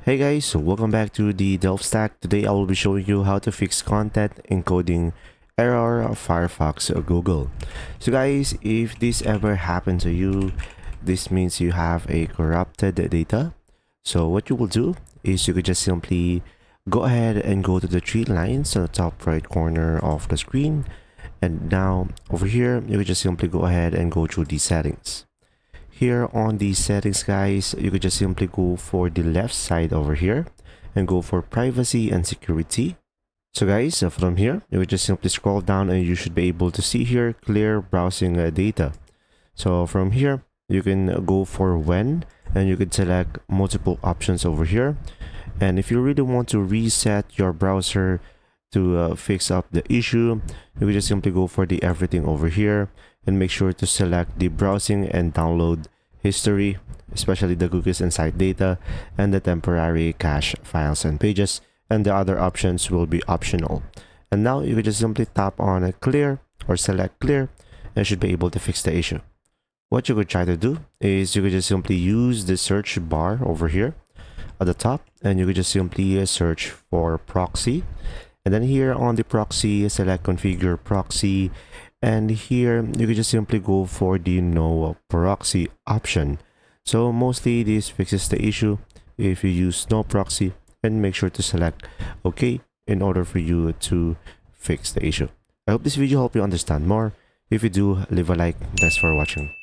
Hey guys, so welcome back to the Delve Stack. Today I will be showing you how to fix content encoding error of Firefox or Google. So guys, if this ever happened to you, this means you have a corrupted data. So what you will do is you could just simply go ahead and go to the three lines on the top right corner of the screen. And now over here, you could just simply go ahead and go through the settings. Here on the settings guys, you could just simply go for the left side over here and go for privacy and security. So guys, from here, you would just simply scroll down and you should be able to see here clear browsing data. So from here, you can go for when, and you could select multiple options over here. And if you really want to reset your browser to fix up the issue, you could just simply go for the everything over here and make sure to select the browsing and download history, especially the cookies and site data, and the temporary cache files and pages, and the other options will be optional. And now you could just simply tap on clear or select clear and should be able to fix the issue. What you could try to do is you could just simply use the search bar over here at the top, and you could just simply search for proxy. And then here on the proxy, select configure proxy, and here you could just simply go for the no proxy option. So mostly this fixes the issue if you use no proxy, and make sure to select OK in order for you to fix the issue. I hope this video helped you understand more. If you do, leave a like. Thanks for watching.